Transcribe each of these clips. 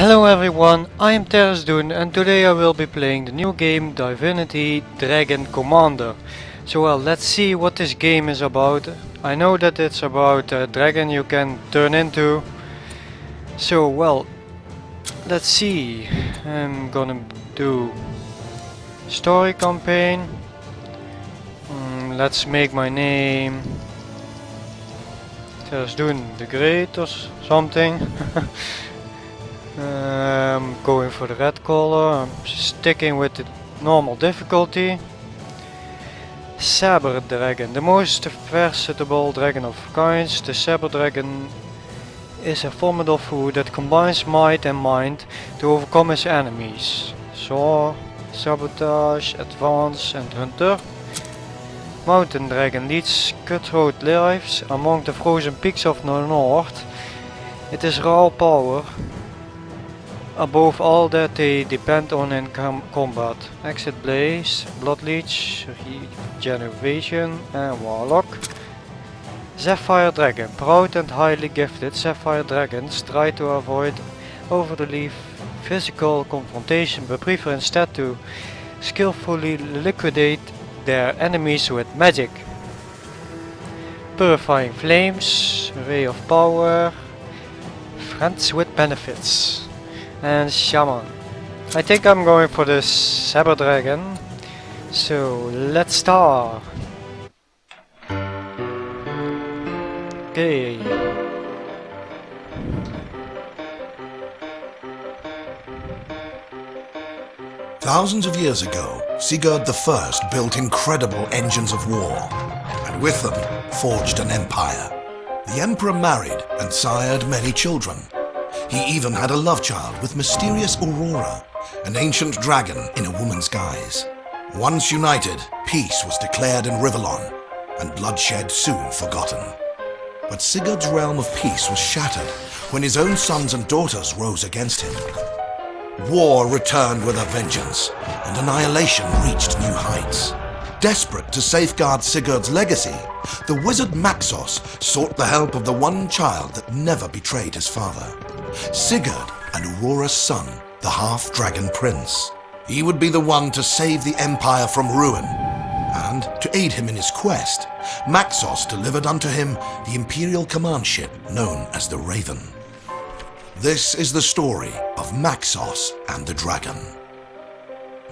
Hello everyone, I am Tharizdun and today I will be playing the new game Divinity Dragon Commander. So let's see what this game is about. I know that it's about a dragon you can turn into. So let's see. I'm gonna do story campaign. Let's make my name Tharizdun the Great or something. I'm going for the red color. I'm sticking with the normal difficulty. Saber Dragon, the most versatile dragon of kinds. The Saber Dragon is a formidable foe that combines might and mind to overcome his enemies. Saw, Sabotage, Advance and Hunter. Mountain Dragon leads cutthroat lives among the frozen peaks of the north. It is raw power. Above all that they depend on in combat. Exit Blaze, Blood Leech, Regeneration and Warlock. Sapphire Dragon. Proud and highly gifted Sapphire Dragons try to avoid overly physical confrontation but prefer instead to skillfully liquidate their enemies with magic. Purifying Flames, Ray of Power, Friends with Benefits. And Shaman. I think I'm going for the Saber Dragon. So let's start. Okay. Thousands of years ago, Sigurd I built incredible engines of war, and with them forged an empire. The emperor married and sired many children. He even had a love child with mysterious Aurora, an ancient dragon in a woman's guise. Once united, peace was declared in Rivellon, and bloodshed soon forgotten. But Sigurd's realm of peace was shattered when his own sons and daughters rose against him. War returned with a vengeance, and annihilation reached new heights. Desperate to safeguard Sigurd's legacy, the wizard Maxos sought the help of the one child that never betrayed his father. Sigurd and Aurora's son, the half-dragon prince. He would be the one to save the empire from ruin. And to aid him in his quest, Maxos delivered unto him the Imperial command ship known as the Raven. This is the story of Maxos and the dragon.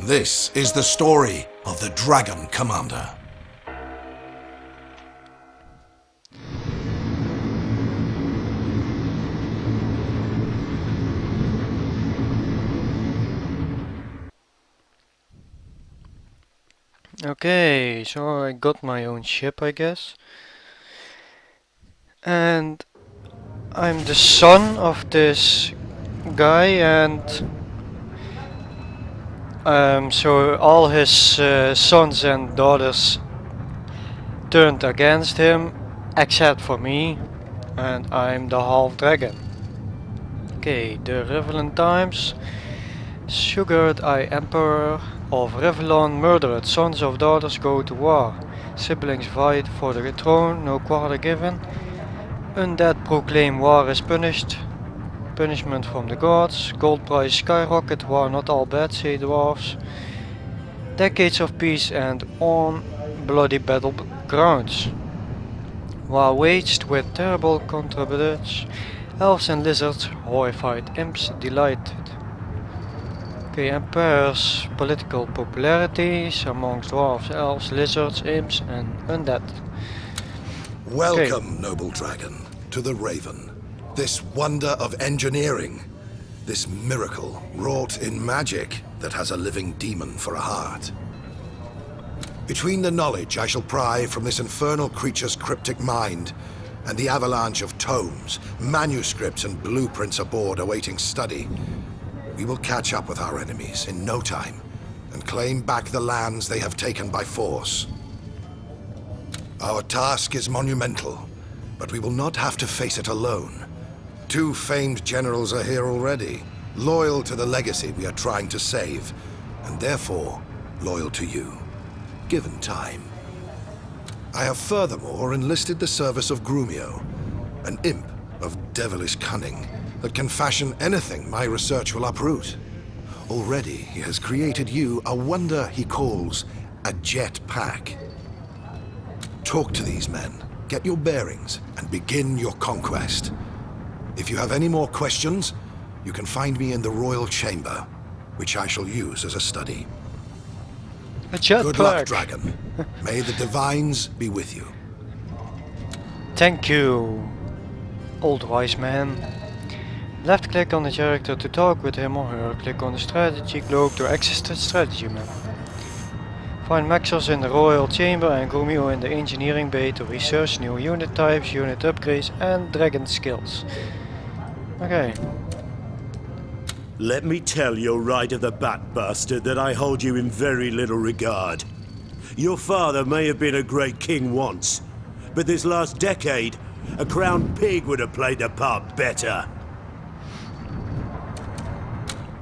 This is the story of the Dragon Commander. Okay, so I got my own ship, I guess. And I'm the son of this guy, and so all his sons and daughters turned against him, except for me, and I'm the half dragon. Okay, the Rivellon times. Sigurd, I Emperor of Rivellon, murdered. Sons of daughters go to war. Siblings fight for the throne, no quarter given. Undead proclaim war is punished. Punishment from the gods. Gold price skyrocket, war not all bad, say dwarves. Decades of peace and on bloody battlegrounds. War waged with terrible contrabandage. Elves and lizards, horrified imps, delighted. Okay, Empire's political popularities amongst dwarves, elves, lizards, imps and undead. Welcome, noble dragon, to the Raven. This wonder of engineering, this miracle wrought in magic that has a living demon for a heart. Between the knowledge I shall pry from this infernal creature's cryptic mind and the avalanche of tomes, manuscripts and blueprints aboard awaiting study, we will catch up with our enemies in no time and claim back the lands they have taken by force. Our task is monumental, but we will not have to face it alone. Two famed generals are here already, loyal to the legacy we are trying to save, and therefore loyal to you, given time. I have furthermore enlisted the service of Grumio, an imp of devilish cunning, that can fashion anything my research will uproot. Already, he has created you a wonder he calls a jet pack. Talk to these men, get your bearings, and begin your conquest. If you have any more questions, you can find me in the Royal Chamber, which I shall use as a study. A jetpack. Good luck, Dragon. May the divines be with you. Thank you, old wise man. Left click on the character to talk with him or her. Click on the strategy globe to access the strategy map. Find Maxos in the Royal Chamber and Grumio in the Engineering Bay to research new unit types, unit upgrades and dragon skills. Okay. Let me tell you right of the bat bastard that I hold you in very little regard. Your father may have been a great king once, but this last decade, a crowned pig would have played the part better.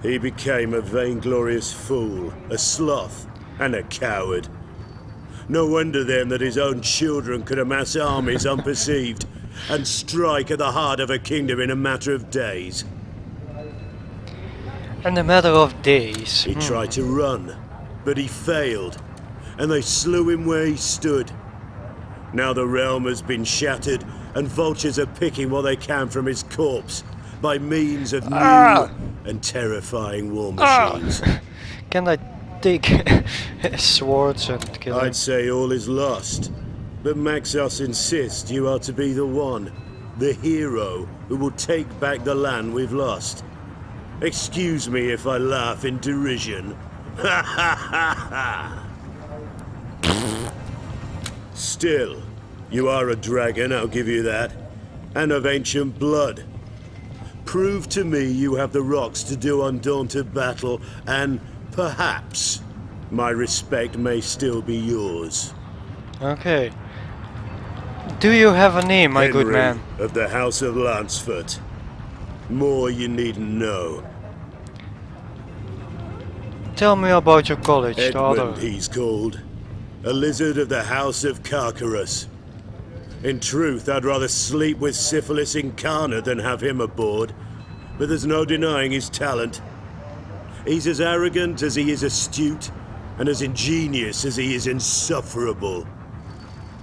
He became a vainglorious fool, a sloth, and a coward. No wonder then that his own children could amass armies unperceived and strike at the heart of a kingdom in a matter of days. In a matter of days. He tried to run, but he failed, and they slew him where he stood. Now the realm has been shattered, and vultures are picking what they can from his corpse by means of new and terrifying war machines. Can I take swords and kill him? I'd say all is lost, but Maxos insists you are to be the one, the hero, who will take back the land we've lost. Excuse me if I laugh in derision. Ha ha ha ha! Still, you are a dragon, I'll give you that, and of ancient blood. Prove to me you have the rocks to do undaunted battle, and perhaps my respect may still be yours. Okay. Do you have a name, my good Henry man? Of the House of Lanceford. More you needn't know. Tell me about your college, the Edmund, other. he's called. A lizard of the House of Carcarus. In truth, I'd rather sleep with Syphilis incarnate than have him aboard. But there's no denying his talent. He's as arrogant as he is astute, and as ingenious as he is insufferable.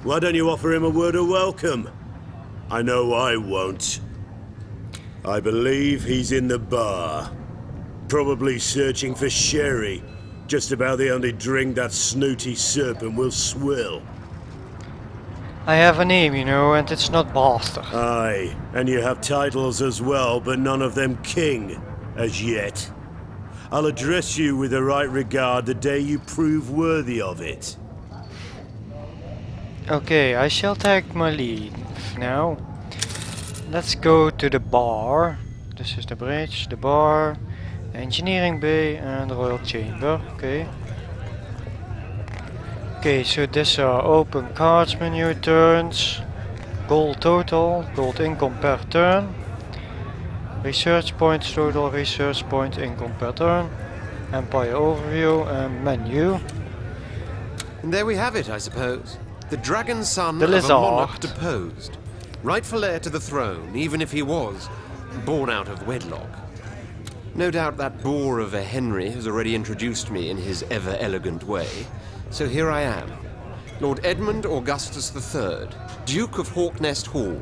Why don't you offer him a word of welcome? I know I won't. I believe he's in the bar. Probably searching for sherry. Just about the only drink that snooty serpent will swill. I have a name, you know, and it's not Bastard. Aye, and you have titles as well, but none of them king, as yet. I'll address you with the right regard the day you prove worthy of it. Okay, I shall take my lead now. Let's go to the bar. This is the bridge, the bar, Engineering Bay and Royal Chamber. Okay. Okay, so these are open cards menu turns, gold total, gold income per turn, research points total, research point income per turn, empire overview and menu. And there we have it, I suppose. The dragon son The of a monarch lizard. deposed. Rightful heir to the throne, even if he was born out of wedlock. No doubt that boar of a Henry has already introduced me in his ever-elegant way. So here I am, Lord Edmund Augustus III, Duke of Hawknest Hall.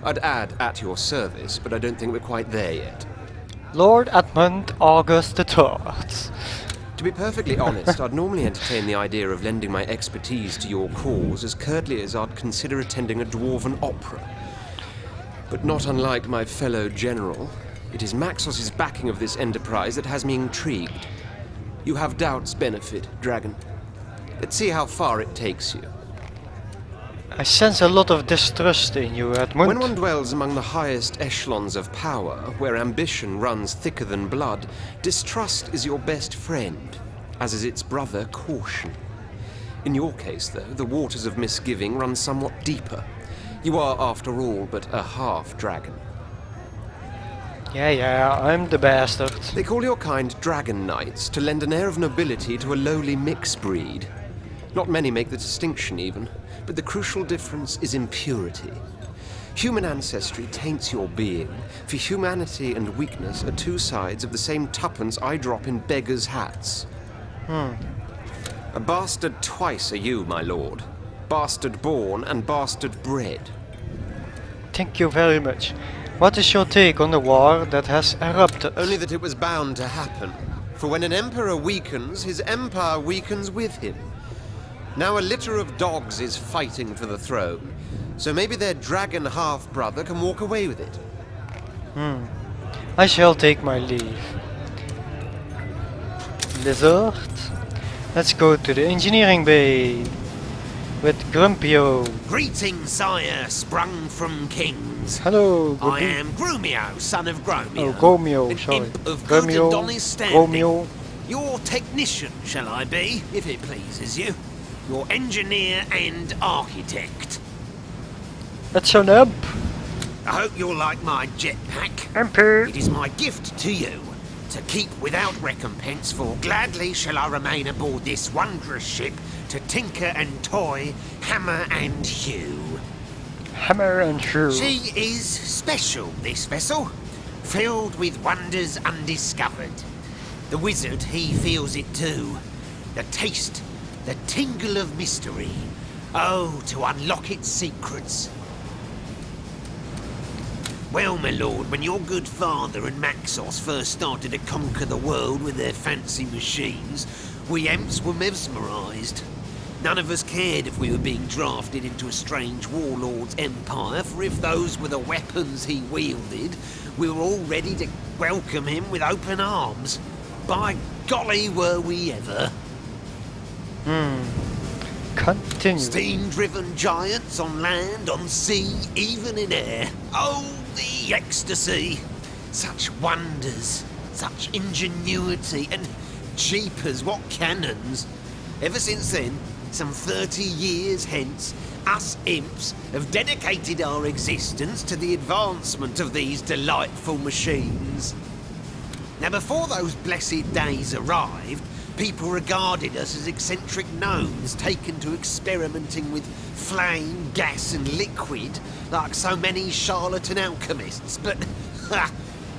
I'd add at your service, but I don't think we're quite there yet. Lord Edmund August III. To be perfectly honest, I'd normally entertain the idea of lending my expertise to your cause as curtly as I'd consider attending a dwarven opera. But not unlike my fellow general, it is Maxos's backing of this enterprise that has me intrigued. You have doubts benefit, Dragon. Let's see how far it takes you. I sense a lot of distrust in you, Edmund. When one dwells among the highest echelons of power, where ambition runs thicker than blood, distrust is your best friend, as is its brother, caution. In your case, though, the waters of misgiving run somewhat deeper. You are, after all, but a half-dragon. Yeah, I'm the bastard. They call your kind dragon knights to lend an air of nobility to a lowly mixed breed. Not many make the distinction, even, but the crucial difference is in purity. Human ancestry taints your being, for humanity and weakness are two sides of the same tuppence I drop in beggars' hats. A bastard twice are you, my lord. Bastard born and bastard bred. Thank you very much. What is your take on the war that has erupted? Only that it was bound to happen. For when an emperor weakens, his empire weakens with him. Now a litter of dogs is fighting for the throne, so maybe their dragon half-brother can walk away with it. I shall take my leave. Lizard. Let's go to the engineering bay with Grumpio. Greetings, sire, sprung from kings. Hello, I Grumpy. am Grumio, son of Gromio. Oh, Gomio, an sorry. imp of good Grumio, and honest standing. Gomio. Your technician, shall I be, if it pleases you? Your engineer and architect. That's an imp. I hope you'll like my jetpack. MP. It is my gift to you, to keep without recompense, for gladly shall I remain aboard this wondrous ship to tinker and toy, hammer and hew. Hammer and shoe. She is special, this vessel, filled with wonders undiscovered. The wizard, he feels it too. The taste, the tingle of mystery. Oh, to unlock its secrets. Well, my lord, when your good father and Maxos first started to conquer the world with their fancy machines, we Emps were mesmerised. None of us cared if we were being drafted into a strange warlord's empire, for if those were the weapons he wielded, we were all ready to welcome him with open arms. By golly, were we ever. Continue. Steam-driven giants on land, on sea, even in air. Oh, the ecstasy! Such wonders, such ingenuity, and jeepers, what cannons! Ever since then, some 30 years hence, us imps have dedicated our existence to the advancement of these delightful machines. Now, before those blessed days arrived, people regarded us as eccentric gnomes taken to experimenting with flame, gas and liquid like so many charlatan alchemists. But,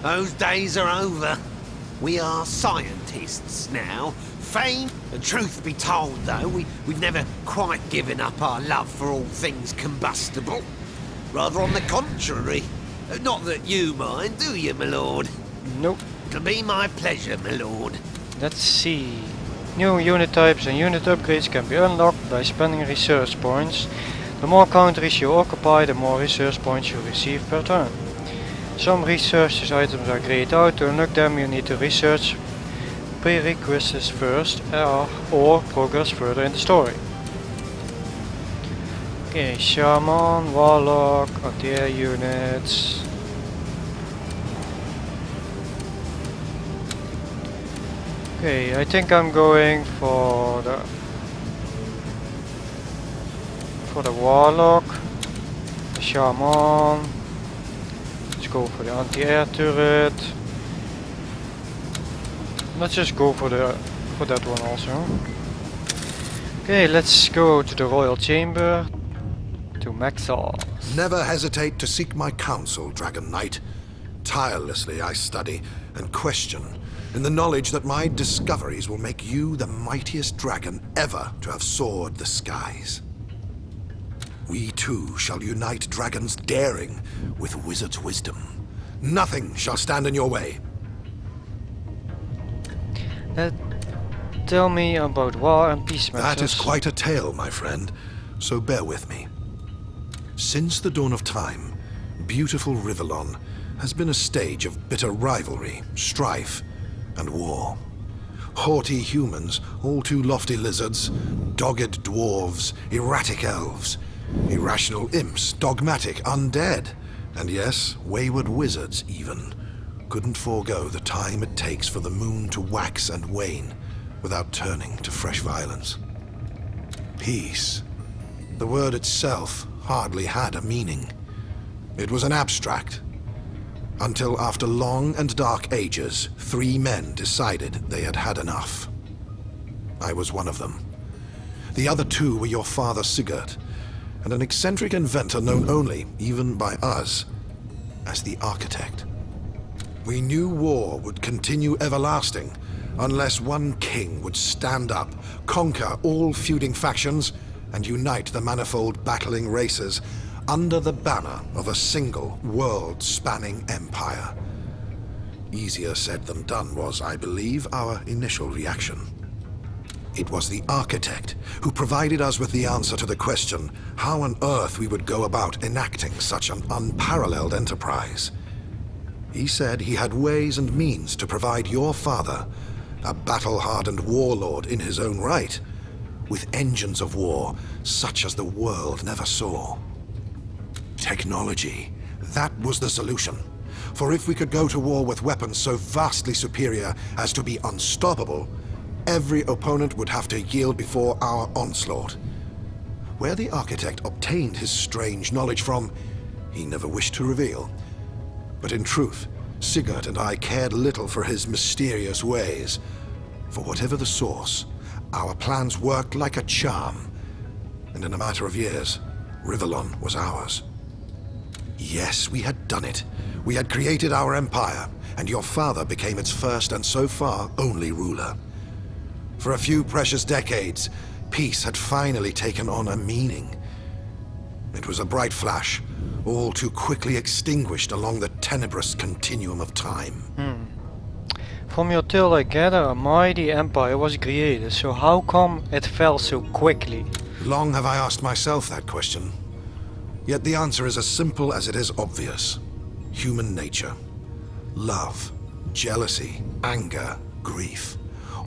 those days are over. We are scientists now. Fame, and truth be told though, we've never quite given up our love for all things combustible. Rather on the contrary. Not that you mind, do you, my lord? Nope. It'll be my pleasure, my lord. Let's see. New unit types and unit upgrades can be unlocked by spending research points. The more countries you occupy, the more research points you receive per turn. Some research items are grayed out. To unlock them, you need to research prerequisites first or progress further in the story. Okay, Shaman, Warlock, anti-air units. Okay, I think I'm going for the Warlock, the Shaman. Let's go for the anti-air turret. Let's just go for that one also. Okay, let's go to the Royal Chamber to Maxos. Never hesitate to seek my counsel, Dragon Knight. Tirelessly I study and question, in the knowledge that my discoveries will make you the mightiest dragon ever to have soared the skies. We too shall unite dragons' daring with wizards' wisdom. Nothing shall stand in your way. Tell me about war and peace matters. That is quite a tale, my friend, so bear with me. Since the dawn of time, beautiful Rivellon has been a stage of bitter rivalry, strife, and war. Haughty humans, all too lofty lizards, dogged dwarves, erratic elves, irrational imps, dogmatic undead, and yes, wayward wizards even, couldn't forego the time it takes for the moon to wax and wane without turning to fresh violence. Peace. The word itself hardly had a meaning. It was an abstract. Until after long and dark ages, 3 men decided they had had enough. I was one of them. The other 2 were your father Sigurd, and an eccentric inventor known only, even by us, as the Architect. We knew war would continue everlasting unless one king would stand up, conquer all feuding factions, and unite the manifold battling races under the banner of a single world-spanning empire. Easier said than done was, I believe, our initial reaction. It was the Architect who provided us with the answer to the question how on earth we would go about enacting such an unparalleled enterprise. He said he had ways and means to provide your father, a battle-hardened warlord in his own right, with engines of war such as the world never saw. Technology, that was the solution. For if we could go to war with weapons so vastly superior as to be unstoppable, every opponent would have to yield before our onslaught. Where the Architect obtained his strange knowledge from, he never wished to reveal. But in truth, Sigurd and I cared little for his mysterious ways. For whatever the source, our plans worked like a charm, and in a matter of years, Rivellon was ours. Yes, we had done it. We had created our empire, and your father became its first and so far only ruler. For a few precious decades, peace had finally taken on a meaning. It was a bright flash, all too quickly extinguished along the tenebrous continuum of time. From your tale I gather a mighty empire was created, so how come it fell so quickly? Long have I asked myself that question. Yet the answer is as simple as it is obvious. Human nature. Love, jealousy, anger, grief.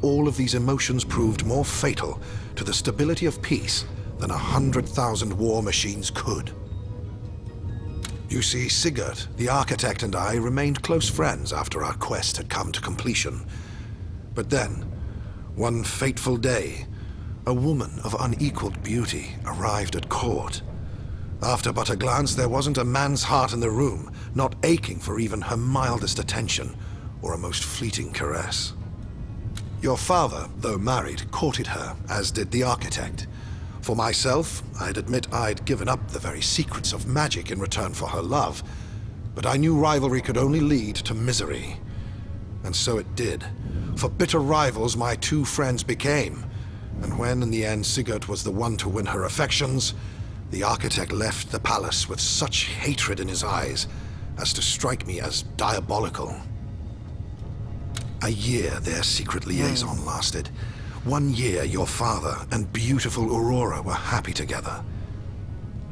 All of these emotions proved more fatal to the stability of peace than 100,000 war machines could. You see, Sigurd, the Architect, and I remained close friends after our quest had come to completion. But then, one fateful day, a woman of unequaled beauty arrived at court. After but a glance, there wasn't a man's heart in the room, not aching for even her mildest attention or a most fleeting caress. Your father, though married, courted her, as did the Architect. For myself, I'd admit I'd given up the very secrets of magic in return for her love, but I knew rivalry could only lead to misery. And so it did. For bitter rivals my two friends became, and when in the end Sigurd was the one to win her affections, the Architect left the palace with such hatred in his eyes as to strike me as diabolical. A year their secret liaison lasted. 1 year your father and beautiful Aurora were happy together.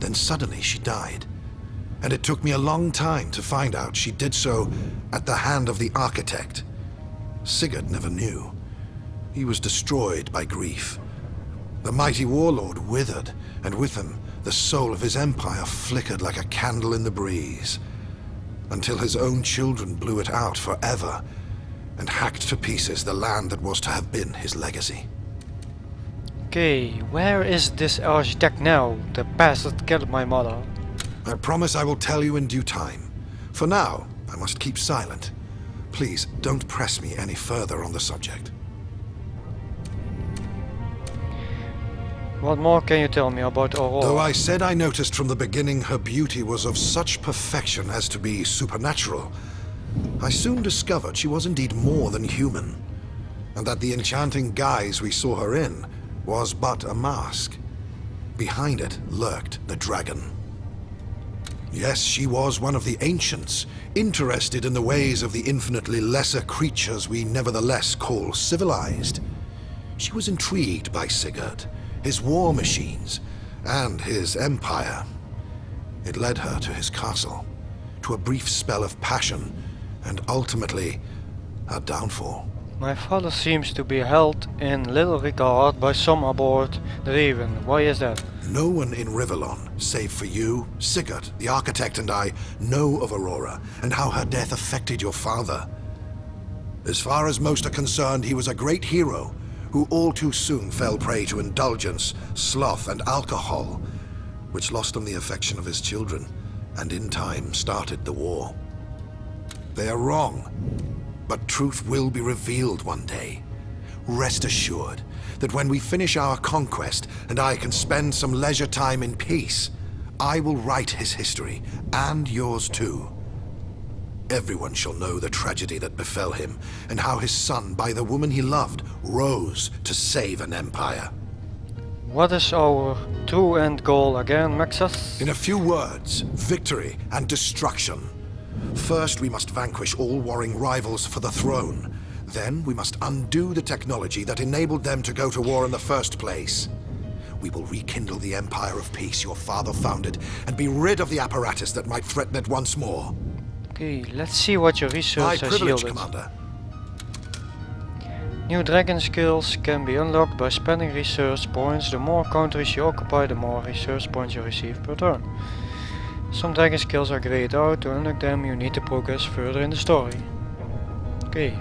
Then suddenly she died, and it took me a long time to find out she did so at the hand of the Architect. Sigurd never knew. He was destroyed by grief. The mighty warlord withered, and with him the soul of his empire flickered like a candle in the breeze, until his own children blew it out forever and hacked to pieces the land that was to have been his legacy. Okay, where is this architect now? The bastard killed my mother. I promise I will tell you in due time. For now, I must keep silent. Please, don't press me any further on the subject. What more can you tell me about Aurora? Though I said I noticed from the beginning her beauty was of such perfection as to be supernatural, I soon discovered she was indeed more than human, and that the enchanting guise we saw her in was but a mask. Behind it lurked the dragon. Yes, she was one of the ancients, interested in the ways of the infinitely lesser creatures we nevertheless call civilized. She was intrigued by Sigurd, his war machines, and his empire. It led her to his castle, to a brief spell of passion, and ultimately, her downfall. My father seems to be held in little regard by some aboard the Raven. Why is that? No one in Rivellon, save for you, Sigurd, the Architect, and I, know of Aurora and how her death affected your father. As far as most are concerned, he was a great hero who all too soon fell prey to indulgence, sloth, and alcohol, which lost him the affection of his children, and in time started the war. They are wrong, but truth will be revealed one day. Rest assured that when we finish our conquest and I can spend some leisure time in peace, I will write his history, and yours too. Everyone shall know the tragedy that befell him, and how his son, by the woman he loved, rose to save an empire. What is our true end goal again, Maxus? In a few words, victory and destruction. First, we must vanquish all warring rivals for the throne. Then, we must undo the technology that enabled them to go to war in the first place. We will rekindle the Empire of Peace your father founded, and be rid of the apparatus that might threaten it once more. Okay, let's see what your My research has privilege, yielded. Commander. New dragon skills can be unlocked by spending research points. The more countries you occupy, the more research points you receive per turn. Some dragon skills are grayed out. To unlock them, you need to progress further in the story. Okay.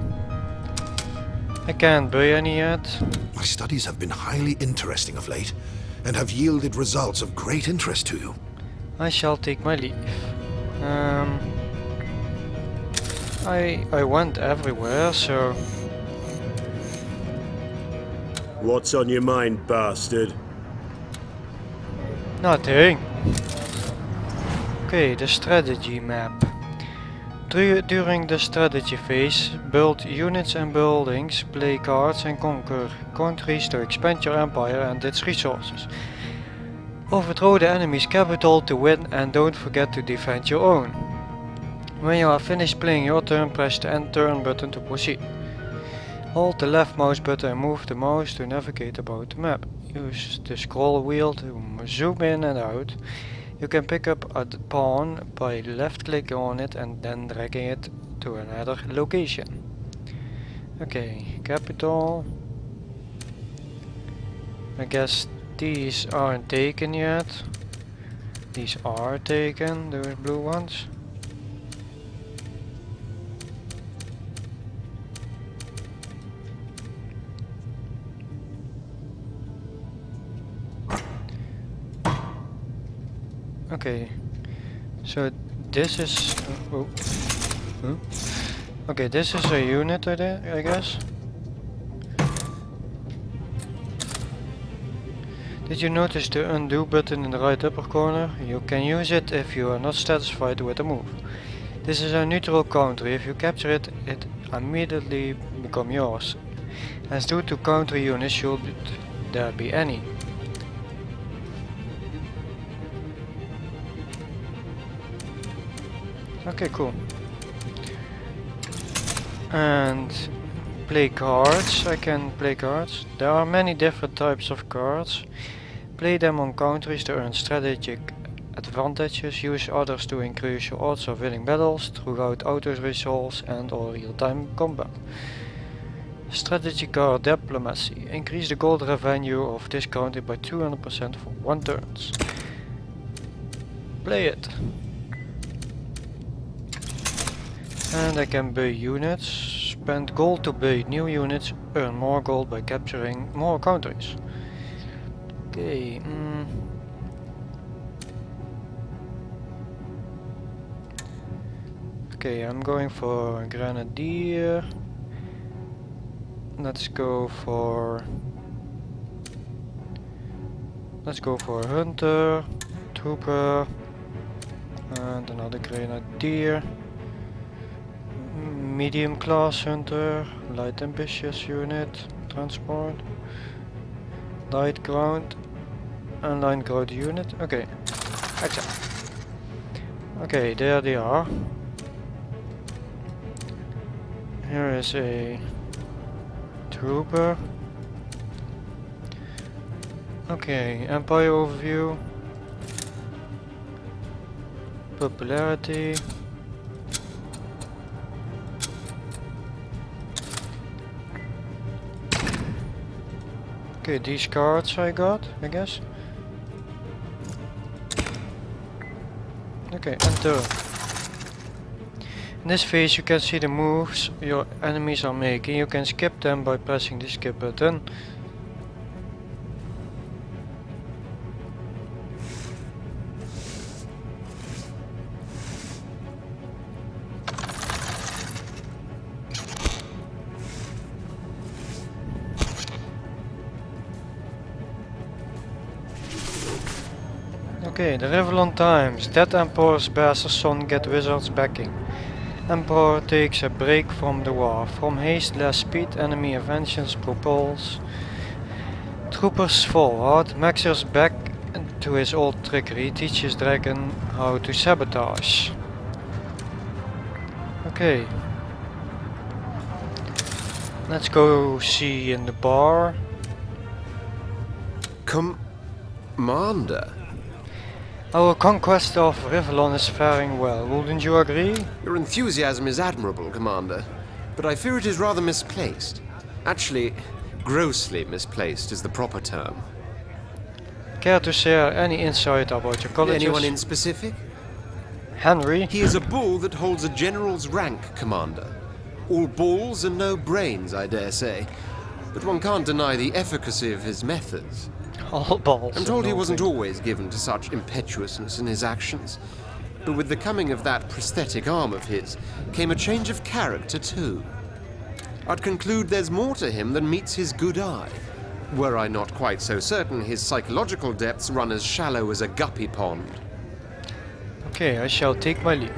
I can't buy any yet. My studies have been highly interesting of late, and have yielded results of great interest to you. I shall take my leave. I went everywhere, so... What's on your mind, bastard? Nothing. Okay, the strategy map. During the strategy phase, build units and buildings, play cards and conquer countries to expand your empire and its resources. Overthrow the enemy's capital to win, and don't forget to defend your own. When you are finished playing your turn, press the end turn button to proceed. Hold the left mouse button and move the mouse to navigate about the map. Use the scroll wheel to zoom in and out. You can pick up a pawn by left clicking on it and then dragging it to another location. Okay, capital. I guess these aren't taken yet. These are taken, those blue ones. Okay, so this is... Okay, this is a unit I guess. Did you notice the undo button in the right upper corner? You can use it if you are not satisfied with a move. This is a neutral country. If you capture it, it immediately becomes yours. As due to counter units, should there be any. Okay, cool. And play cards. I can play cards. There are many different types of cards. Play them on countries to earn strategic advantages. Use others to increase your odds of winning battles throughout auto resolves and or real-time combat. Strategy card Diplomacy. Increase the gold revenue of this country by 200% for 1 turn. Play it. And I can buy units. Spend gold to buy new units. Earn more gold by capturing more countries. Okay. Okay, I'm going for Grenadier. Let's go for Hunter, Trooper, and another Grenadier. Medium class Hunter, light ambitious unit, transport, light ground, and line ground unit. Okay, accept. Okay, there they are. Here is a trooper. Okay, Empire overview, popularity. Okay, these cards I got, I guess. Okay, enter. In this phase you can see the moves your enemies are making. You can skip them by pressing the skip button. Okay, the Revlon Times. Dead Emperor's bastard son get wizards backing. Emperor takes a break from the war. From haste, less speed, enemy inventions propels. Troopers forward. Maxer's back to his old trickery. Teaches dragon how to sabotage. Okay. Let's go see in the bar. Commander? Our conquest of Rivellon is faring well, wouldn't you agree? Your enthusiasm is admirable, Commander, but I fear it is rather misplaced. Actually, grossly misplaced is the proper term. Care to share any insight about your colleges? Anyone in specific? Henry? He is a bull that holds a general's rank, Commander. All balls and no brains, I dare say. But one can't deny the efficacy of his methods. All balls. I'm told he and wasn't nothing. always given to such impetuousness in his actions. But with the coming of that prosthetic arm of his, came a change of character too. I'd conclude there's more to him than meets his good eye. Were I not quite so certain, his psychological depths run as shallow as a guppy pond. Okay, I shall take my leave.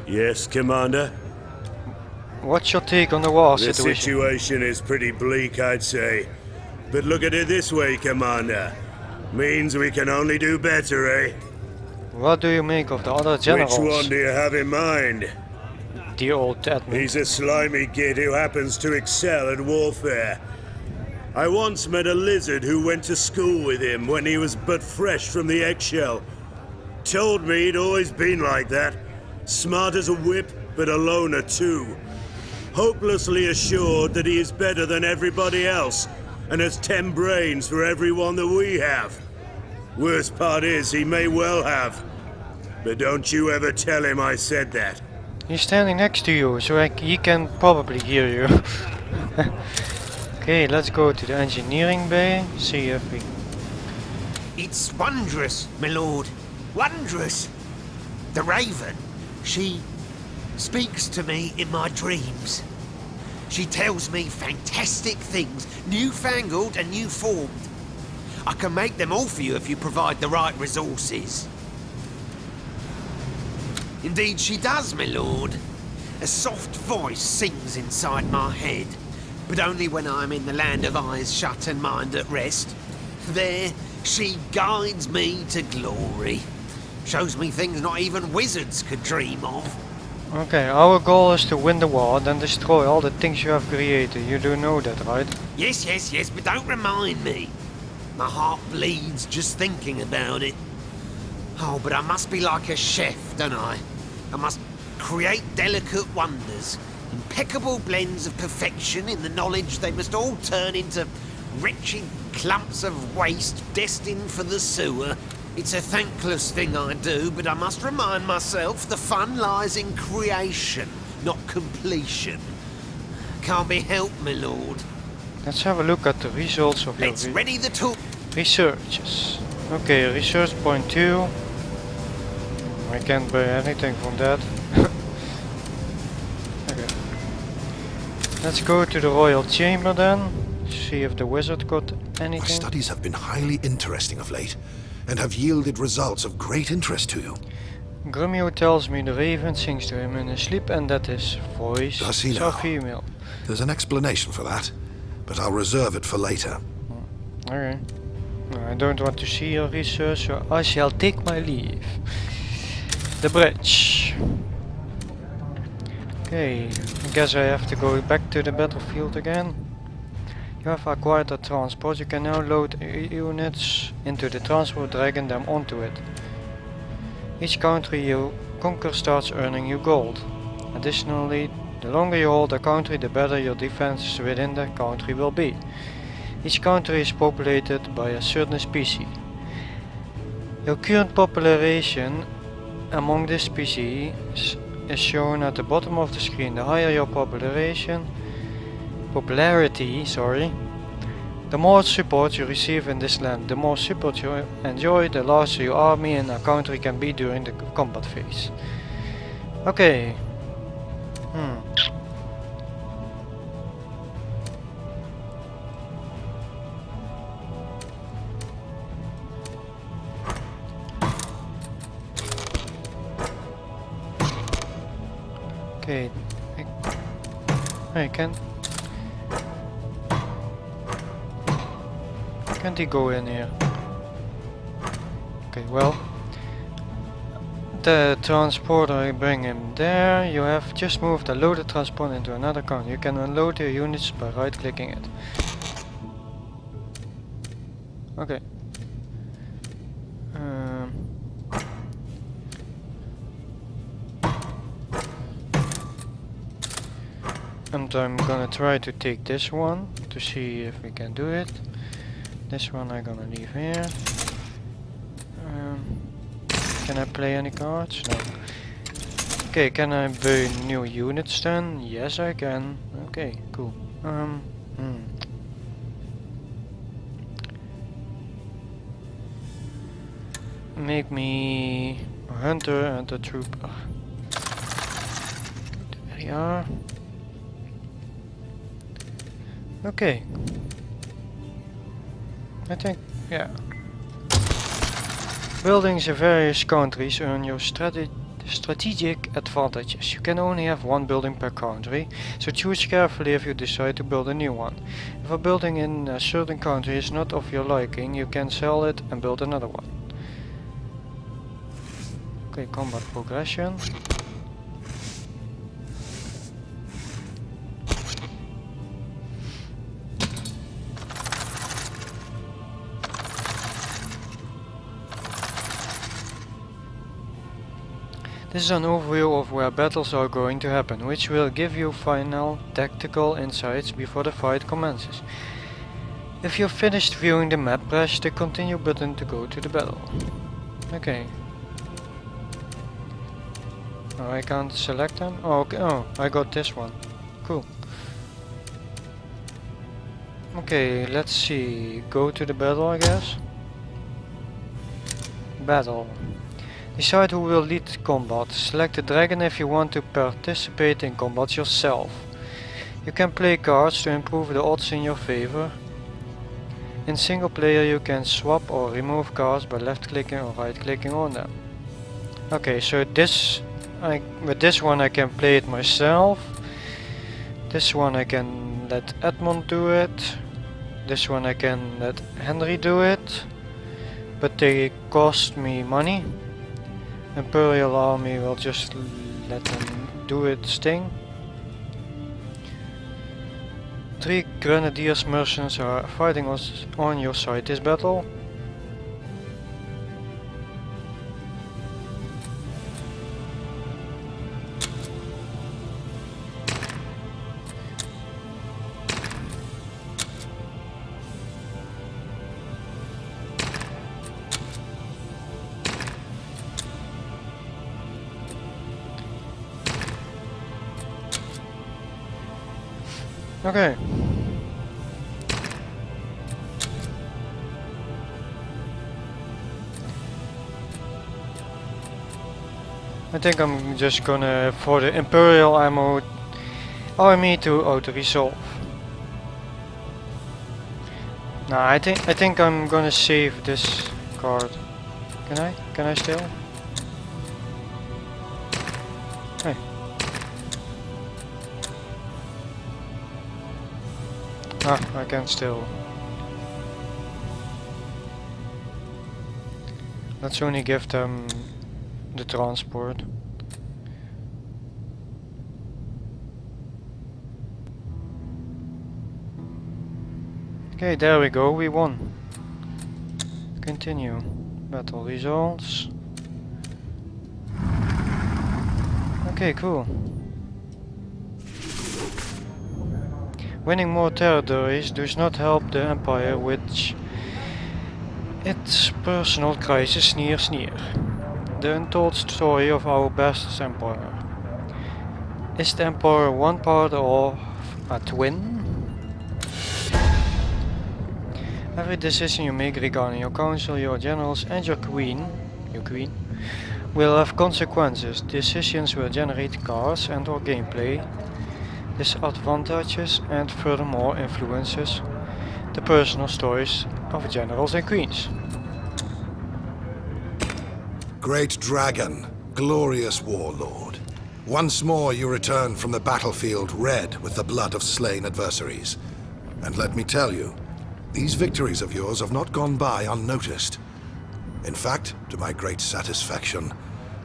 Yes, Commander? What's your take on the war The situation? situation is pretty bleak, I'd say. But look at it this way, Commander. Means we can only do better, eh? What do you make of the other generals? Which one do you have in mind? The old admin. He's a slimy kid who happens to excel at warfare. I once met a lizard who went to school with him when he was but fresh from the eggshell. Told me he'd always been like that. Smart as a whip, but a loner too. Hopelessly assured that he is better than everybody else, and has 10 brains for every one that we have. Worst part is, he may well have. But don't you ever tell him I said that. He's standing next to you, so he can probably hear you. Okay, let's go to the engineering bay, see if we... It's wondrous, my lord. Wondrous. The Raven, she speaks to me in my dreams. She tells me fantastic things, newfangled and new formed. I can make them all for you if you provide the right resources. Indeed she does, my lord. A soft voice sings inside my head, but only when I'm in the land of eyes shut and mind at rest. There, she guides me to glory. Shows me things not even wizards could dream of. Okay, our goal is to win the war, then destroy all the things you have created. You do know that, right? Yes, but don't remind me. My heart bleeds just thinking about it. Oh, but I must be like a chef, don't I? I must create delicate wonders, impeccable blends of perfection in the knowledge they must all turn into wretched clumps of waste destined for the sewer. It's a thankless thing I do, but I must remind myself the fun lies in creation, not completion. Can't be helped, my lord. Let's have a look at the results of your Let's ready the tool. researches. Okay, research point 2. I can't buy anything from that. Okay. Let's go to the royal chamber then. See if the wizard got My anything. studies have been highly interesting of late, and have yielded results of great interest to you. Grumio tells me the raven sings to him in his sleep and that his voice Does he is now? a female. There's an explanation for that, but I'll reserve it for later. Okay. I don't want to see your research, so I shall take my leave. The bridge. Okay, I guess I have to go back to the battlefield again. You have acquired a transport. You can now load units into the transport, dragging them onto it. Each country you conquer starts earning you gold. Additionally, the longer you hold a country, the better your defenses within that country will be. Each country is populated by a certain species. Your current population among this species is shown at the bottom of the screen. The higher your popularity, the more support you receive in this land. The more support you enjoy, the larger your army in a country can be during the combat phase. Okay. Hey, can't he go in here? Okay, well, the transporter, I bring him there. You have just moved a loaded transport into another country. You can unload your units by right-clicking it. Okay. And I'm gonna try to take this one to see if we can do it. This one I'm gonna leave here. Can I play any cards? No. Okay, can I buy new units then? Yes, I can. Okay, cool. Make me a hunter and a trooper. There we are. Okay. I think, yeah. Buildings in various countries earn you strategic advantages. You can only have one building per country, so choose carefully if you decide to build a new one. If a building in a certain country is not of your liking, you can sell it and build another one. Okay, combat progression. This is an overview of where battles are going to happen, which will give you final tactical insights before the fight commences. If you've finished viewing the map, press the continue button to go to the battle. Okay. Oh, I can't select them? Oh, okay. Oh, I got this one. Cool. Okay, let's see. Go to the battle, I guess. Battle. Decide who will lead combat. Select the dragon if you want to participate in combat yourself. You can play cards to improve the odds in your favor. In single player you can swap or remove cards by left clicking or right clicking on them. Okay, so with this one I can play it myself. This one I can let Edmund do it. This one I can let Henry do it. But they cost me money. Imperial army will just let them do its thing. 3 grenadiers mercenaries are fighting on your side this battle. Okay. I think I'm just gonna, for the Imperial army to auto-resolve. Nah, I think I'm gonna save this card. Can I? Can I still? Hey. Ah, I can still. Let's only give them the transport. Okay, there we go, we won. Continue. Battle results. Okay, cool. Winning more territories does not help the Empire, which its personal crisis nears near. The untold story of our best empire. Is the Empire one part of a twin? Every decision you make regarding your council, your generals and your queen will have consequences. Decisions will generate cards and or gameplay, disadvantages and furthermore influences the personal stories of generals and queens. Great dragon, glorious warlord. Once more you return from the battlefield red with the blood of slain adversaries. And let me tell you, these victories of yours have not gone by unnoticed. In fact, to my great satisfaction,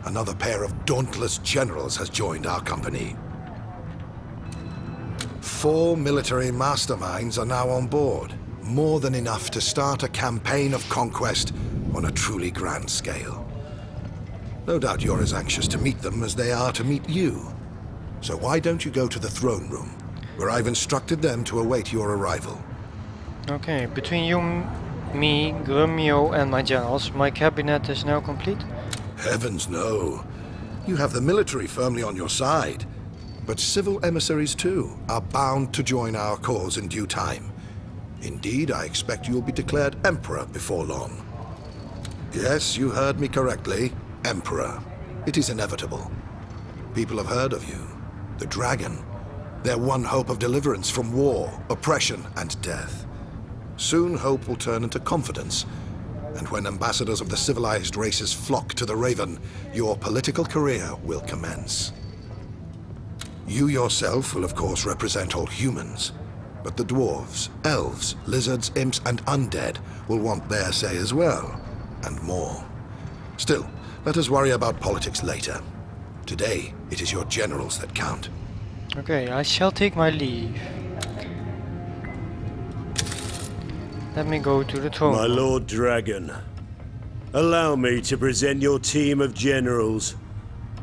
another pair of dauntless generals has joined our company. 4 military masterminds are now on board, more than enough to start a campaign of conquest on a truly grand scale. No doubt you're as anxious to meet them as they are to meet you. So why don't you go to the throne room, where I've instructed them to await your arrival? Okay, between you, me, Grumio and my generals, my cabinet is now complete? Heavens no. You have the military firmly on your side. But civil emissaries too are bound to join our cause in due time. Indeed, I expect you'll be declared Emperor before long. Yes, you heard me correctly. Emperor. It is inevitable. People have heard of you. The dragon. Their one hope of deliverance from war, oppression, and death. Soon hope will turn into confidence. And when ambassadors of the civilized races flock to the Raven, your political career will commence. You yourself will of course represent all humans. But the dwarves, elves, lizards, imps, and undead will want their say as well. And more. Still, let us worry about politics later. Today, it is your generals that count. Okay, I shall take my leave. Let me go to the throne. My Lord Dragon, allow me to present your team of generals.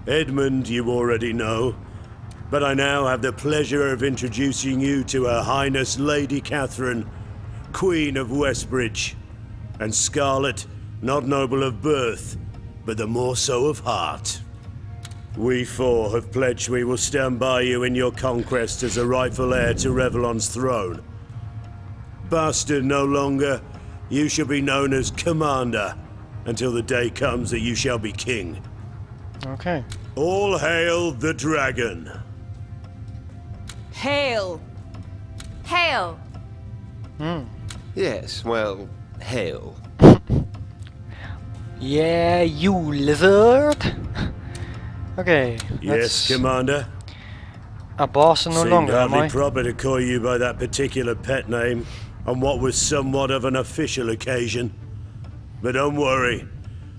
Edmund you already know, but I now have the pleasure of introducing you to Her Highness Lady Catherine, Queen of Westbridge, and Scarlet, not noble of birth, but the more so of heart. We 4 have pledged we will stand by you in your conquest as a rightful heir to Revlon's throne. Bastard no longer, you shall be known as Commander, until the day comes that you shall be king. Okay. All hail the dragon! Hail! Hail! Yes, well, hail. Yeah, you lizard! Okay, Yes, Commander. a boss no Seemed longer, am hardly I? proper to call you by that particular pet name on what was somewhat of an official occasion. But don't worry,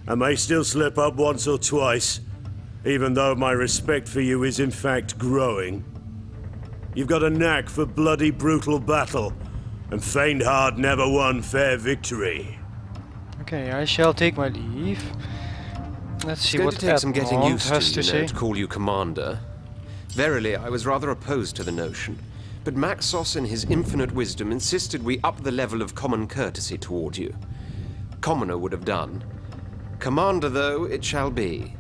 I may still slip up once or twice, even though my respect for you is in fact growing. You've got a knack for bloody brutal battle, and faint heart never won fair victory. Okay, I shall take my leave. Let's see It's going what to take some getting Edmond used has to, to you know, say. to call you Commander. Verily, I was rather opposed to the notion, but Maxos in his infinite wisdom insisted we up the level of common courtesy toward you. Commoner would have done. Commander, though, it shall be.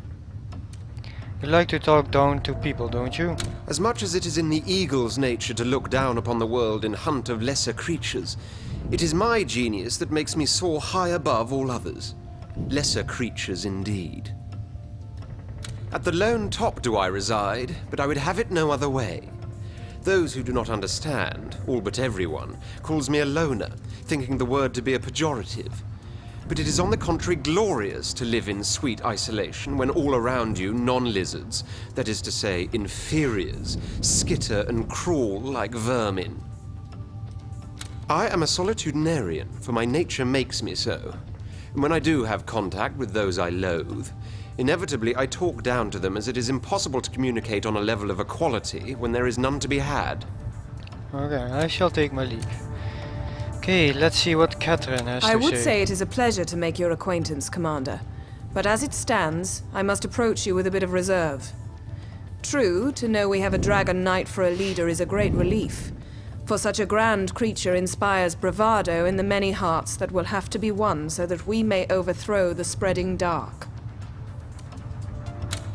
You like to talk down to people, don't you? As much as it is in the eagle's nature to look down upon the world in hunt of lesser creatures, it is my genius that makes me soar high above all others. Lesser creatures indeed. At the lone top do I reside, but I would have it no other way. Those who do not understand, all but everyone, calls me a loner, thinking the word to be a pejorative. But it is on the contrary glorious to live in sweet isolation when all around you non-lizards, that is to say, inferiors, skitter and crawl like vermin. I am a solitudinarian, for my nature makes me so. And when I do have contact with those I loathe, inevitably I talk down to them as it is impossible to communicate on a level of equality when there is none to be had. Okay, I shall take my leave. Okay, let's see what Catherine has I to would say. say it is a pleasure to make your acquaintance, Commander. But as it stands, I must approach you with a bit of reserve. True, to know we have a Dragon Knight for a leader is a great relief. For such a grand creature inspires bravado in the many hearts that will have to be won so that we may overthrow the spreading dark.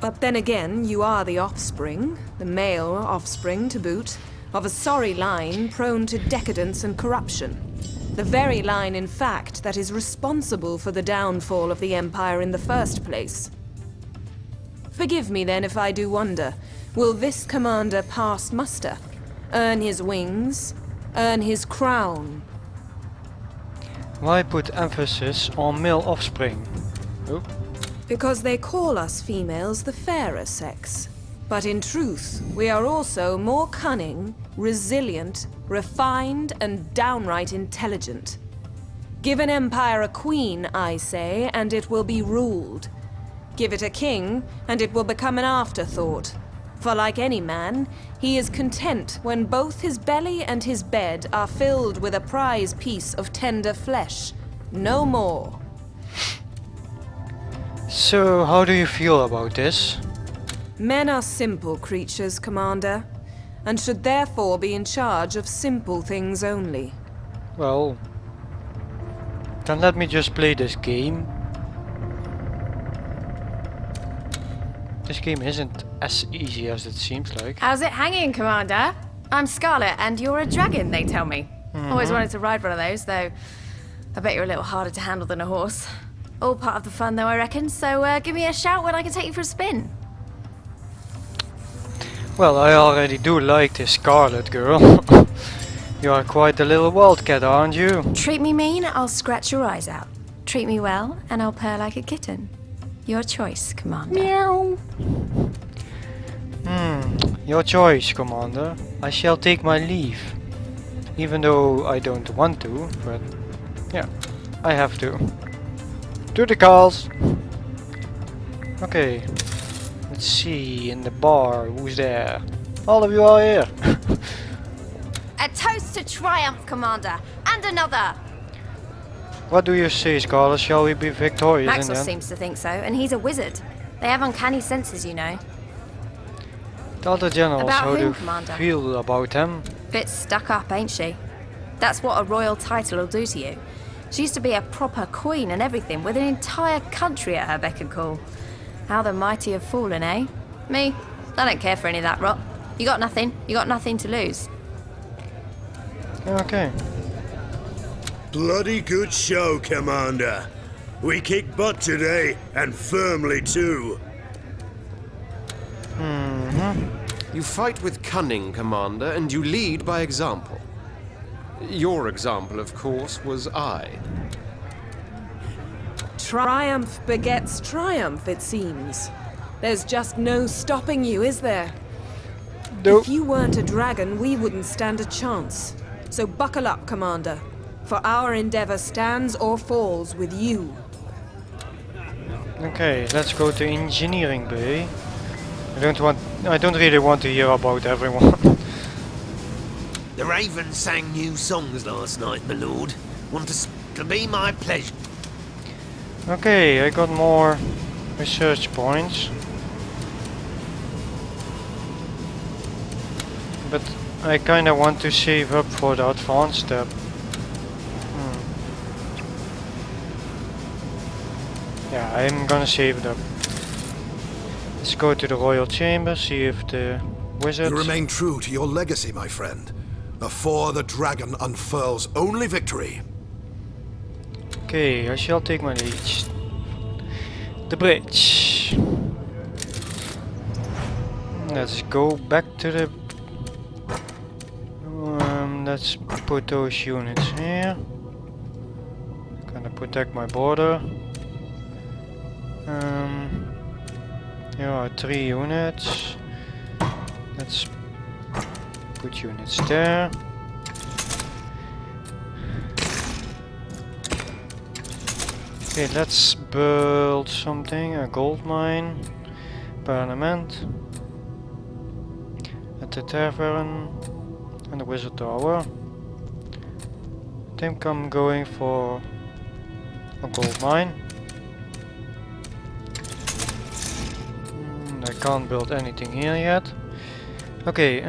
But then again, you are the offspring, the male offspring to boot, of a sorry line prone to decadence and corruption. The very line, in fact, that is responsible for the downfall of the Empire in the first place. Forgive me then if I do wonder, will this commander pass muster? Earn his wings? Earn his crown? Why put emphasis on male offspring? Oh, Because they call us females the fairer sex. But in truth, we are also more cunning, resilient, refined, and downright intelligent. Give an empire a queen, I say, and it will be ruled. Give it a king, and it will become an afterthought. For like any man, he is content when both his belly and his bed are filled with a prize piece of tender flesh. No more. So, how do you feel about this? Men are simple creatures, Commander, and should therefore be in charge of simple things only. Well, then let me just play this game. This game isn't as easy as it seems like. How's it hanging, Commander? I'm Scarlet, and you're a dragon, they tell me. Always wanted to ride one of those, though I bet you're a little harder to handle than a horse. All part of the fun, though, I reckon, so give me a shout when I can take you for a spin. Well, I already do like this Scarlet girl. You are quite a little wildcat, aren't you? Treat me mean, I'll scratch your eyes out. Treat me well, and I'll purr like a kitten. Your choice, Commander. Meow. Your choice, Commander. I shall take my leave. Even though I don't want to, but yeah, I have to. To the calls! Okay, let's see, in the bar, who's there? All of you are here! A toast to triumph, Commander, and another! What do you say, Scarlet? Shall we be victorious in Maxwell the end? seems to think so, and he's a wizard. They have uncanny senses, you know. The other generals, About how do whom, you Commander? feel about them? Bit stuck up, ain't she? That's what a royal title will do to you. She used to be a proper queen and everything, with an entire country at her beck and call. How the mighty have fallen, eh? Me? I don't care for any of that rot. You got nothing. You got nothing to lose. Okay. Bloody good show, Commander. We kicked butt today, and firmly too. You fight with cunning, Commander, and you lead by example. Your example, of course, was I. Triumph begets triumph, it seems. There's just no stopping you, is there? Nope. If you weren't a dragon, we wouldn't stand a chance. So buckle up, Commander. For our endeavor stands or falls with you. Okay, let's go to engineering bay. I don't really want to hear about everyone. The Raven sang new songs last night, my lord. To be my pleasure. Okay, I got more research points. But I kinda want to save up for the advanced step. Yeah, I'm gonna save it up. Let's go to the royal chamber, see if the wizard... You remain true to your legacy, my friend. Before the dragon unfurls only victory. Okay, I shall take my lead. The bridge. Let's go back to the... let's put those units here. Gonna protect my border. Here are 3 units. Let's put units there. Okay, let's build something, a gold mine, parliament, at the tavern, and the wizard tower. I think I'm going for a gold mine. I can't build anything here yet. Okay,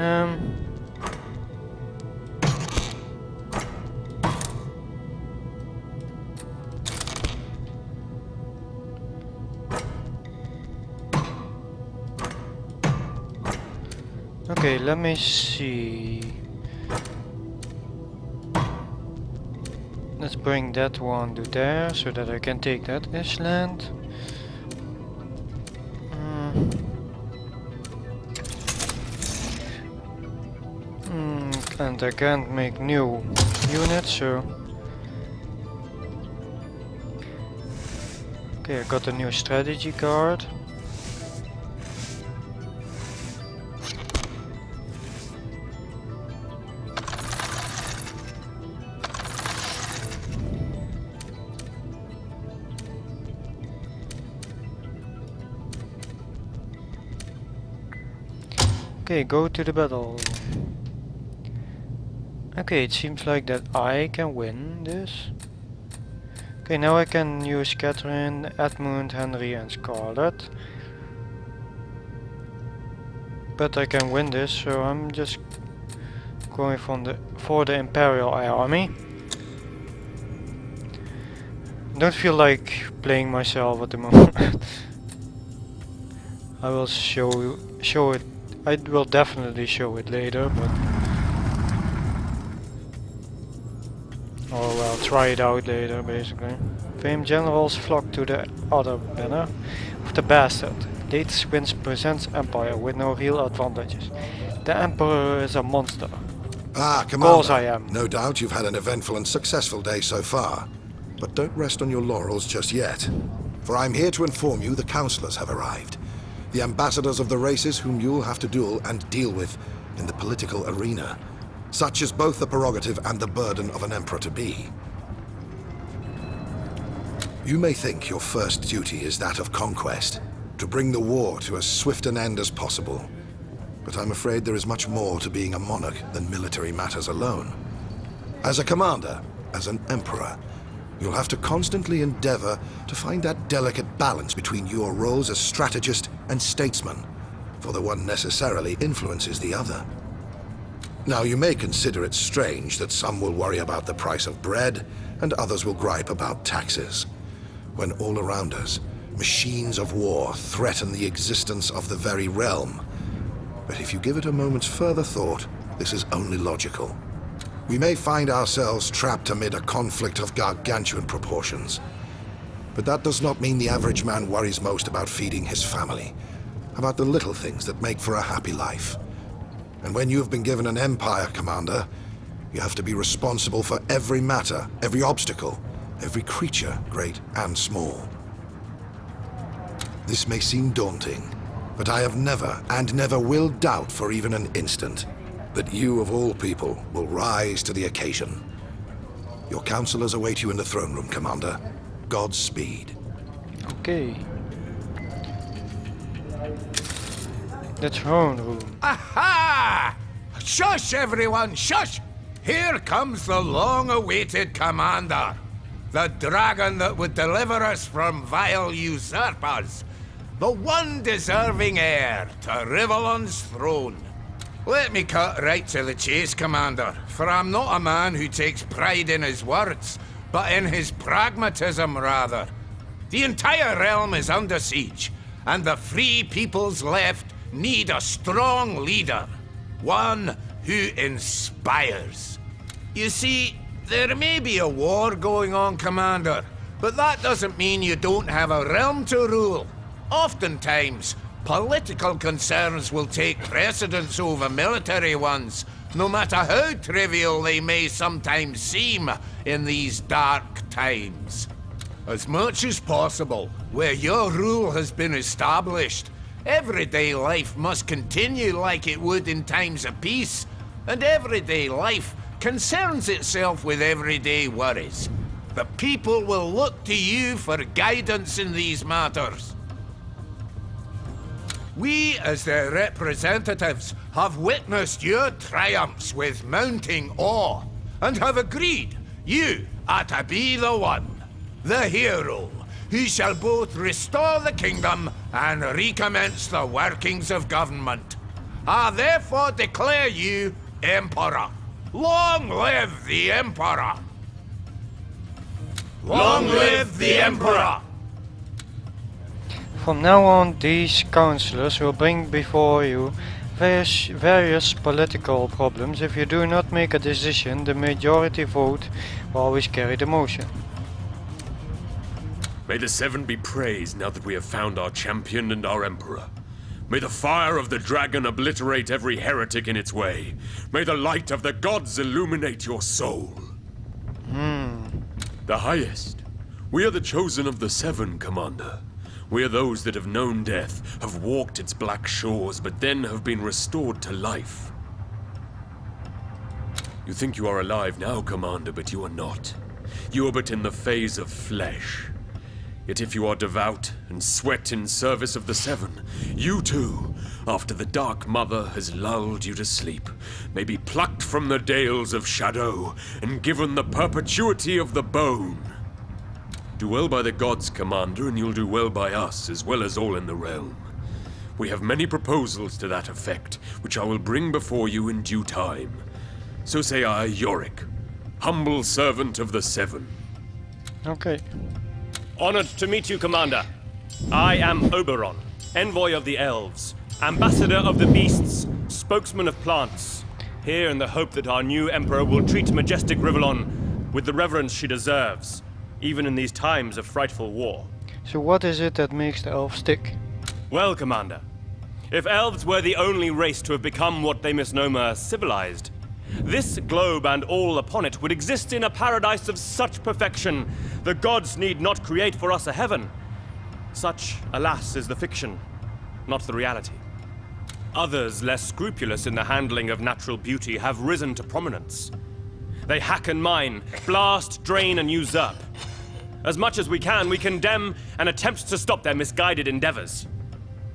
okay, let me see. Let's bring that one to there so that I can take that island. And I can't make new units, so... Okay, I got a new strategy card. Okay, go to the battle. Okay, it seems like that I can win this. Okay, now I can use Catherine, Edmund, Henry and Scarlet. But I can win this, so I'm just going for the Imperial army. Don't feel like playing myself at the moment. I will show it. I will definitely show it later, but oh well, try it out later basically. Famed generals flock to the other banner of the bastard. Latest wins presents Empire with no real advantages. The Emperor is a monster. Ah, Of course Commander. I am. No doubt you've had an eventful and successful day so far. But don't rest on your laurels just yet. For I'm here to inform you the Councilors have arrived. The ambassadors of the races whom you'll have to duel and deal with in the political arena. Such is both the prerogative and the burden of an emperor-to-be. You may think your first duty is that of conquest, to bring the war to as swift an end as possible. But I'm afraid there is much more to being a monarch than military matters alone. As a commander, as an emperor, you'll have to constantly endeavor to find that delicate balance between your roles as strategist and statesman, for the one necessarily influences the other. Now, you may consider it strange that some will worry about the price of bread and others will gripe about taxes, when all around us, machines of war threaten the existence of the very realm. But if you give it a moment's further thought, this is only logical. We may find ourselves trapped amid a conflict of gargantuan proportions. But that does not mean the average man worries most about feeding his family, about the little things that make for a happy life. And when you have been given an empire, Commander, you have to be responsible for every matter, every obstacle, every creature, great and small. This may seem daunting, but I have never and never will doubt for even an instant that you, of all people, will rise to the occasion. Your counselors await you in the throne room, Commander. Godspeed. Okay. The throne room. Aha! Shush, everyone, shush! Here comes the long-awaited commander. The dragon that would deliver us from vile usurpers. The one deserving heir to Rivellon's throne. Let me cut right to the chase, Commander, for I'm not a man who takes pride in his words, but in his pragmatism, rather. The entire realm is under siege, and the free peoples left need a strong leader. One who inspires. You see, there may be a war going on, Commander, but that doesn't mean you don't have a realm to rule. Oftentimes, political concerns will take precedence over military ones, no matter how trivial they may sometimes seem in these dark times. As much as possible, where your rule has been established, everyday life must continue like it would in times of peace, and everyday life concerns itself with everyday worries. The people will look to you for guidance in these matters. We, as their representatives, have witnessed your triumphs with mounting awe, and have agreed you are to be the one, the hero, who shall both restore the kingdom and recommence the workings of government. I therefore declare you Emperor. Long live the Emperor! Long live the Emperor! From now on, these councillors will bring before you various political problems. If you do not make a decision, the majority vote will always carry the motion. May the Seven be praised now that we have found our champion and our emperor. May the fire of the dragon obliterate every heretic in its way. May the light of the gods illuminate your soul. The highest. We are the chosen of the Seven, Commander. We are those that have known death, have walked its black shores, but then have been restored to life. You think you are alive now, Commander, but you are not. You are but in the phase of flesh. Yet if you are devout and sweat in service of the Seven, you too after the Dark Mother has lulled you to sleep, may be plucked from the dales of shadow and given the perpetuity of the bone. Do well by the gods, Commander, and you'll do well by us, as well as all in the realm. We have many proposals to that effect, which I will bring before you in due time. So say I, Yorick, humble servant of the Seven. Okay. Honored to meet you, Commander. I am Oberon, envoy of the elves, ambassador of the beasts, spokesman of plants, here in the hope that our new emperor will treat majestic Rivellon with the reverence she deserves, even in these times of frightful war. So what is it that makes the elves tick? Well, Commander, if elves were the only race to have become what they misnomer civilized, this globe and all upon it would exist in a paradise of such perfection, the gods need not create for us a heaven. Such, alas, is the fiction, not the reality. Others, less scrupulous in the handling of natural beauty, have risen to prominence. They hack and mine, blast, drain, and usurp. As much as we can, we condemn and attempt to stop their misguided endeavors.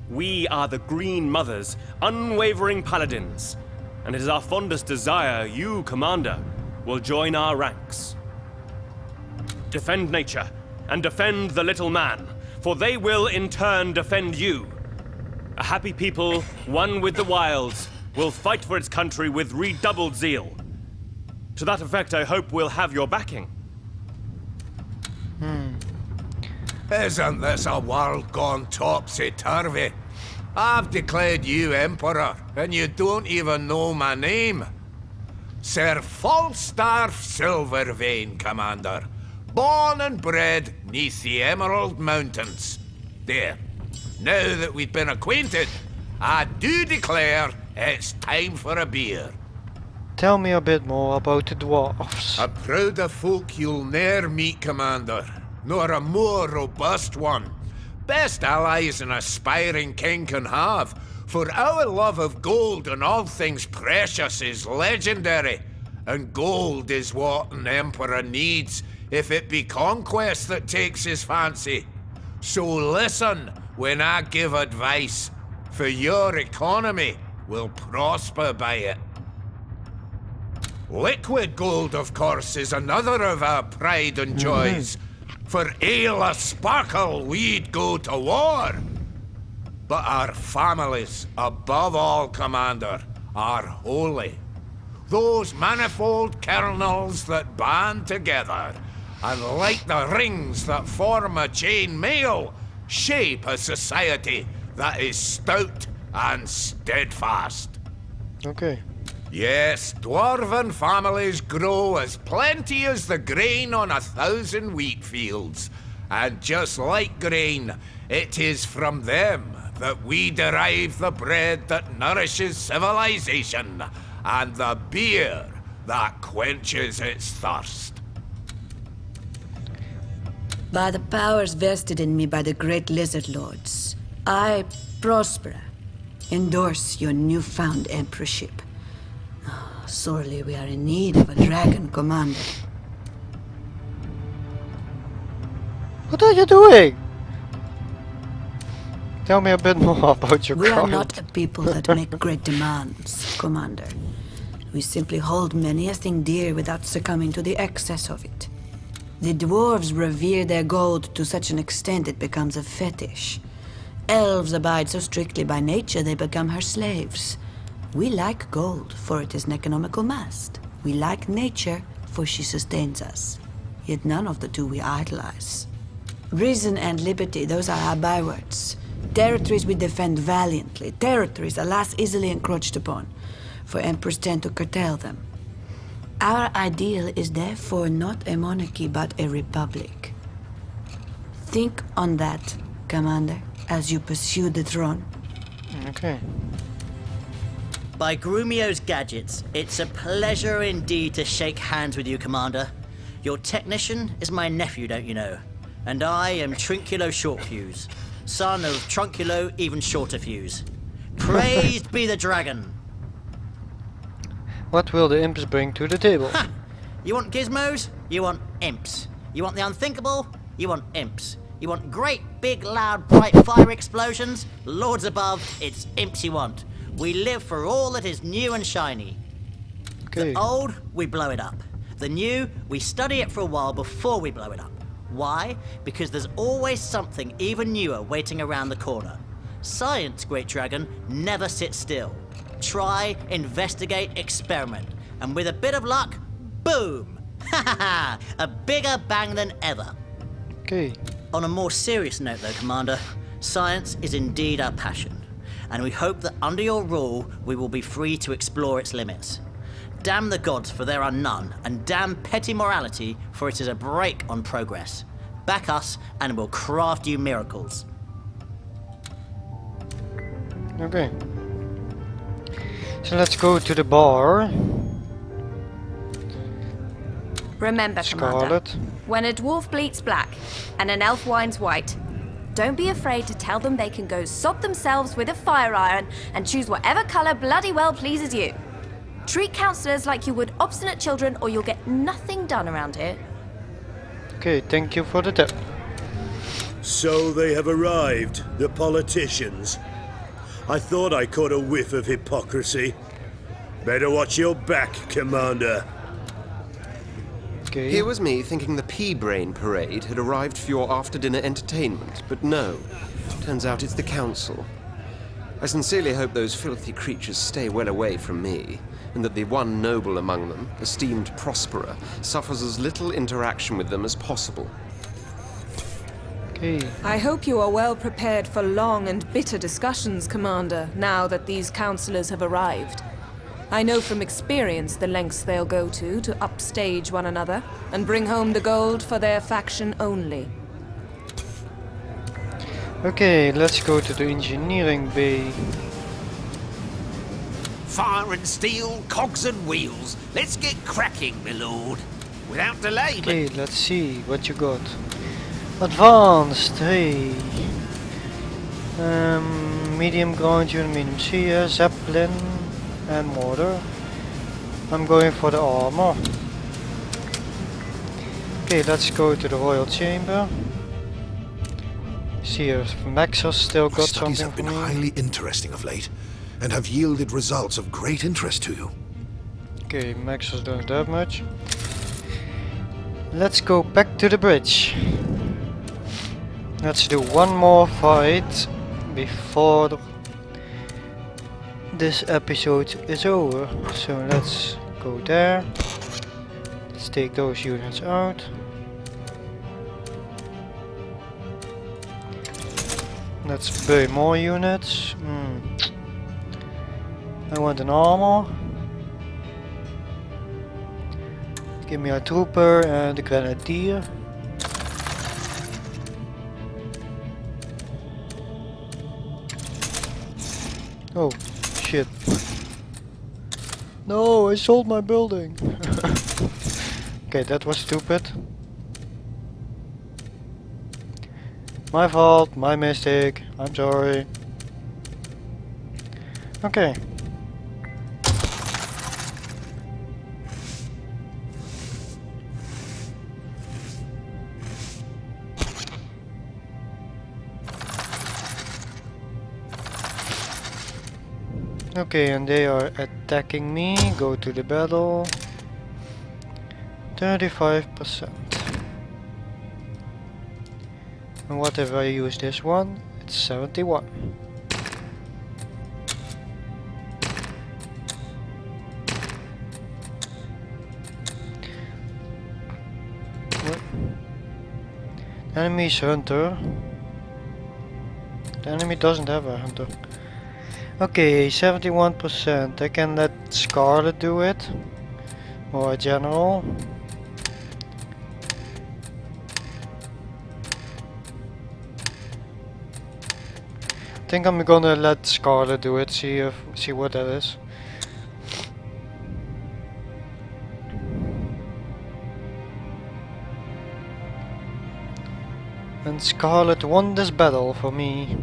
We are the Green Mothers, unwavering paladins, and it is our fondest desire you, Commander, will join our ranks. Defend nature, and defend the little man, for they will in turn defend you. A happy people, one with the wilds, will fight for its country with redoubled zeal. To that effect, I hope we'll have your backing. Isn't this a world gone topsy-turvy? I've declared you Emperor, and you don't even know my name. Sir Falstaff Silvervein, Commander. Born and bred neath the Emerald Mountains. There. Now that we've been acquainted, I do declare it's time for a beer. Tell me a bit more about the dwarves. A prouder folk you'll ne'er meet, Commander, nor a more robust one. Best allies an aspiring king can have, for our love of gold and all things precious is legendary, and gold is what an emperor needs if it be conquest that takes his fancy. So listen when I give advice, for your economy will prosper by it. Liquid gold, of course, is another of our pride and joys. For ale a sparkle, we'd go to war. But our families, above all, Commander, are holy. Those manifold kernels that band together, and like the rings that form a chain mail, shape a society that is stout and steadfast. Okay. Yes, dwarven families grow as plenty as the grain on 1,000 wheat fields. And just like grain, it is from them that we derive the bread that nourishes civilization, and the beer that quenches its thirst. By the powers vested in me by the great lizard lords, I, Prospera, endorse your newfound emperorship. Sorely we are in need of a dragon commander. What are you doing? Tell me a bit more about your We are card. not a people that make great demands, Commander. We simply hold many a thing dear without succumbing to the excess of it. The dwarves revere their gold to such an extent it becomes a fetish. Elves abide so strictly by nature they become her slaves. We like gold, for it is an economical mast. We like nature, for she sustains us. Yet none of the two we idolize. Reason and liberty, those are our bywords. Territories we defend valiantly. Territories, alas, easily encroached upon, for emperors tend to curtail them. Our ideal is therefore not a monarchy, but a republic. Think on that, Commander, as you pursue the throne. Okay. By Grumio's gadgets, it's a pleasure indeed to shake hands with you, Commander. Your technician is my nephew, don't you know? And I am Trinculo Shortfuse, son of Trunculo Even Shorter Fuse. Praised be the dragon! What will the imps bring to the table? Ha! You want gizmos? You want imps. You want the unthinkable? You want imps. You want great, big, loud, bright fire explosions? Lords above, it's imps you want. We live for all that is new and shiny. Okay. The old, we blow it up. The new, we study it for a while before we blow it up. Why? Because there's always something even newer waiting around the corner. Science, Great Dragon, never sits still. Try, investigate, experiment. And with a bit of luck, boom! Ha ha ha! A bigger bang than ever. Okay. On a more serious note though, Commander, science is indeed our passion. And we hope that under your rule, we will be free to explore its limits. Damn the gods, for there are none, and damn petty morality, for it is a brake on progress. Back us, and we'll craft you miracles. Okay. So let's go to the bar. Remember, Scarlet. Commander, when a dwarf bleats black and an elf whines white, don't be afraid to tell them they can go sod themselves with a fire iron and choose whatever colour bloody well pleases you. Treat councillors like you would obstinate children or you'll get nothing done around here. Okay, thank you for the tip. So they have arrived, the politicians. I thought I caught a whiff of hypocrisy. Better watch your back, Commander. Okay. Here was me thinking the Pea-Brain Parade had arrived for your after-dinner entertainment, but no. Turns out it's the Council. I sincerely hope those filthy creatures stay well away from me, and that the one noble among them, esteemed Prosperer, suffers as little interaction with them as possible. Okay. I hope you are well prepared for long and bitter discussions, Commander, now that these councillors have arrived. I know from experience the lengths they'll go to upstage one another and bring home the gold for their faction only. Okay, let's go to the engineering bay. Fire and steel, cogs and wheels. Let's get cracking, my lord. Without delay, Okay, let's see what you got. Advanced, hey. Medium ground unit, medium sea, zeppelin and mortar. I'm going for the armor. Okay, let's go to the royal chamber. See if Max has still My got studies something have for been me. highly interesting of late, and have yielded results of great interest to you. Okay, Max has done that much. Let's go back to the bridge. Let's do one more fight before this episode is over. So let's go there. Let's take those units out. Let's buy more units. I want an armor. Give me a trooper and a grenadier. Oh, shit. No, I sold my building. Okay, that was stupid. My fault, my mistake. I'm sorry. Okay. Okay, and they are attacking me. Go to the battle. 35%. And what if I use this one? It's 71. What? Enemy's hunter. The enemy doesn't have a hunter. Okay, 71%. I can let Scarlet do it. Or a general. I think I'm gonna let Scarlet do it, see what that is. And Scarlet won this battle for me.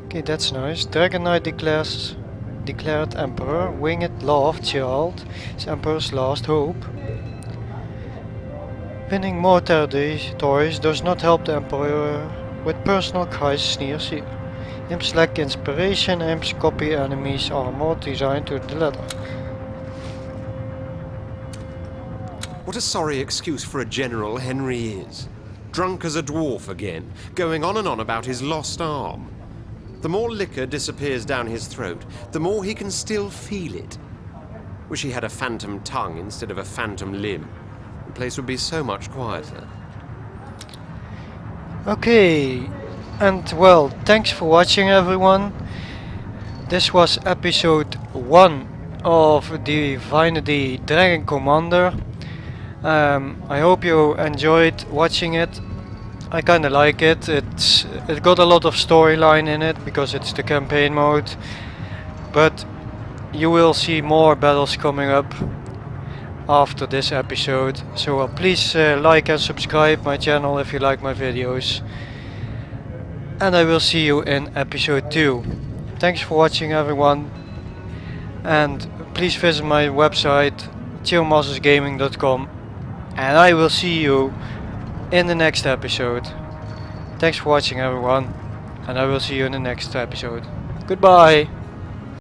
Okay, that's nice. Dragon Knight declares declared Emperor, winged love child is Emperor's last hope. Winning more territories does not help the Emperor with personal crisis near sea. Imps lack inspiration, imps copy enemies' armor designed to the letter. What a sorry excuse for a general Henry is. Drunk as a dwarf again, going on and on about his lost arm. The more liquor disappears down his throat, the more he can still feel it. Wish he had a phantom tongue instead of a phantom limb. The place would be so much quieter. Okay, and well, thanks for watching everyone. This was episode 1 of Divinity Dragon Commander. I hope you enjoyed watching it. I kinda like it. It got a lot of storyline in it because it's the campaign mode. But you will see more battles coming up after this episode. So please like and subscribe my channel if you like my videos. And I will see you in episode 2. Thanks for watching everyone. And please visit my website chillmastersgaming.com. And I will see you in the next episode. Thanks for watching everyone. And I will see you in the next episode. Goodbye.